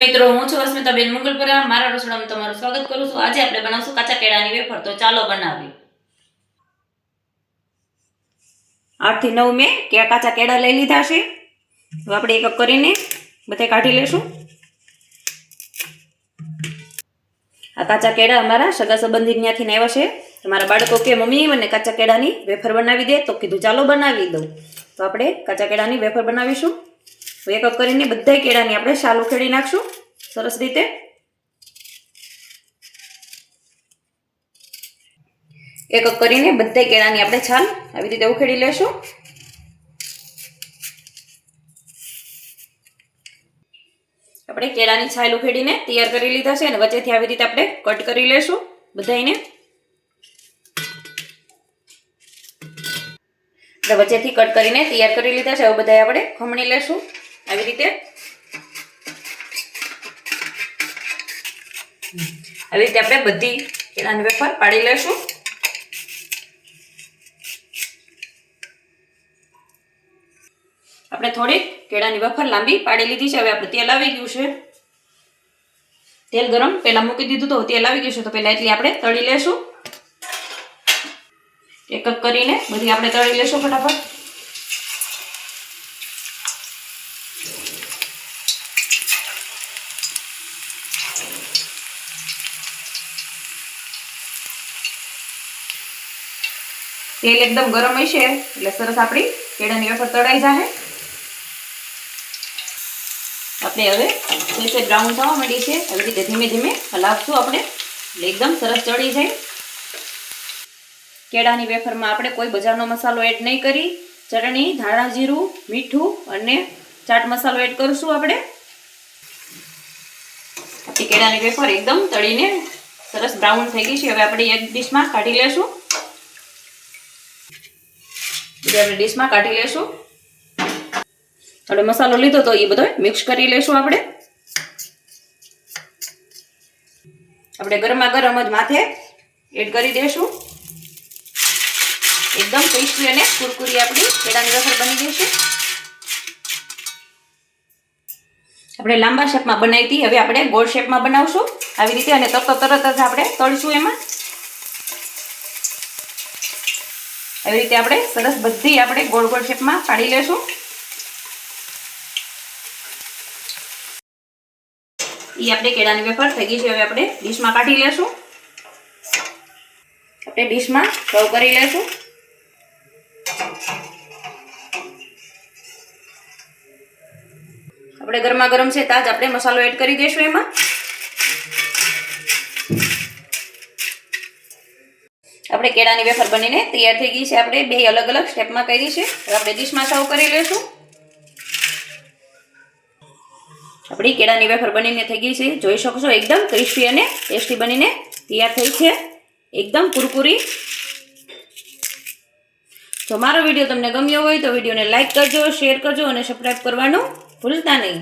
મિત્રો હું છું અસ્મિતાબેન મંગલપુરા મારા રસોડામાં તમારું સ્વાગત કરું છું। આજે આપણે બનાવશું કાચા કેળાની વેફર। તો ચાલો બનાવીએ। 8 થી 9 મેં કાચા કેળા લઈ લીધા છે। હવે આપણે એક એક કરીને બધે કાઢી લેશું। આ કાચા કેળા અમારા સગા સંબંધી ત્યાંથી આવ્યા છે। તમારા બાળકો કે મમ્મી મને કાચા કેળાની વેફર બનાવી દે, તો કીધું ચાલો બનાવી દઉં। તો આપણે કાચા કેળાની વેફર બનાવીશું। તો એક એક કરીને બધા કેળાની આપણે છાલ ઉખેડી નાખશું સરસ રીતે। એક એક કરીને બધા કેળાની આપણે છાલ આવી રીતે ઉખેડી લેશું। આપણે કેળાની છાલ ઉખેડીને તૈયાર કરી લીધા છે અને વચ્ચેથી આવી રીતે આપણે કટ કરી લેશું બધાને। વચ્ચેથી કટ કરીને તૈયાર કરી લીધા છે। હવે બધા આપણે ખમણી લેશું આવી રીતે। આવી રીતે આપણે બધી કેળાની વેફર પાડી લેશું। આપણે થોડી કેળાની વેફર લાંબી પાડી લીધી છે। હવે આપણે તેલ આવી ગયું છે, તેલ ગરમ પહેલા મૂકી દીધું તો તેલ આવી ગયું છે। તો પહેલા એટલી આપણે તળી લેશું, એક એક કરીને બધી આપણે તળી લેશું ફટાફટ। તેલ એકદમ ગરમ હશે એટલે સરસ આપણી કેળાની વેફર તળાઈ જશે। આપણે હવે થોડી બ્રાઉન થવા માંડી છે, આવી રીતે ધીમે ધીમે હલાવશું આપણે એટલે એકદમ સરસ ચડી જાય। કેળાની વેફરમાં આપણે કોઈ બજારનો મસાલો એડ નહીં કરી, ચટણી, ધાણા જીરું, મીઠું અને ચાટ મસાલો એડ કરીશું આપણે। આપણી કેળાની વેફર એકદમ તળીને સરસ બ્રાઉન થઈ ગઈ છે। હવે આપણે એક ડીશમાં કાઢી લેશું, આપણે ડીશમાં કાઢી લેશું। આપણે મસાલો લીધો તો એ બધો મિક્સ કરી લેશું આપણે ગરમા ગરમ જ માથે એડ કરી દેશું। એકદમ ક્રિસ્પી અને કુરકુરી આપણી કેળાની વેફર બની ગઈ છે। આપણે લાંબા શેપમાં બનાવી હતી, હવે આપણે ગોળ શેપમાં બનાવશું આવી રીતે અને તરત જ આપણે તળશું એમાં। આવી રીતે આપણે સરસ બધી આપણે ગોળ ગોળ શેપમાં પાડી લેશું। એ આપણે કેળાની વેફર થઈ ગઈ છે। હવે આપણે ડીશમાં કાઢી લેશું, આપણે ડીશમાં સર્વ કરી લેશું। આપણે ગરમા ગરમ છે તાજ આપણે મસાલો એડ કરી દઈશું એમાં। આપણે કેળાની વેફર બનીને તૈયાર થઈ ગઈ છે। આપણે બે અલગ અલગ સ્ટેપમાં કરી છે। હવે આપણે ડીશમાં સર્વ કરી લેશું। આપણી કેળાની વેફર બનીને થઈ ગઈ છે, જોઈ શકશો એકદમ ક્રિસ્પી અને ટેસ્ટી બનીને તૈયાર થઈ છે, એકદમ કુરકુરી। જો મારો વિડીયો તમને ગમ્યો હોય તો વિડીયોને લાઈક કરજો, શેર કરજો અને સબસ્ક્રાઈબ કરવાનું ભૂલતા નહીં।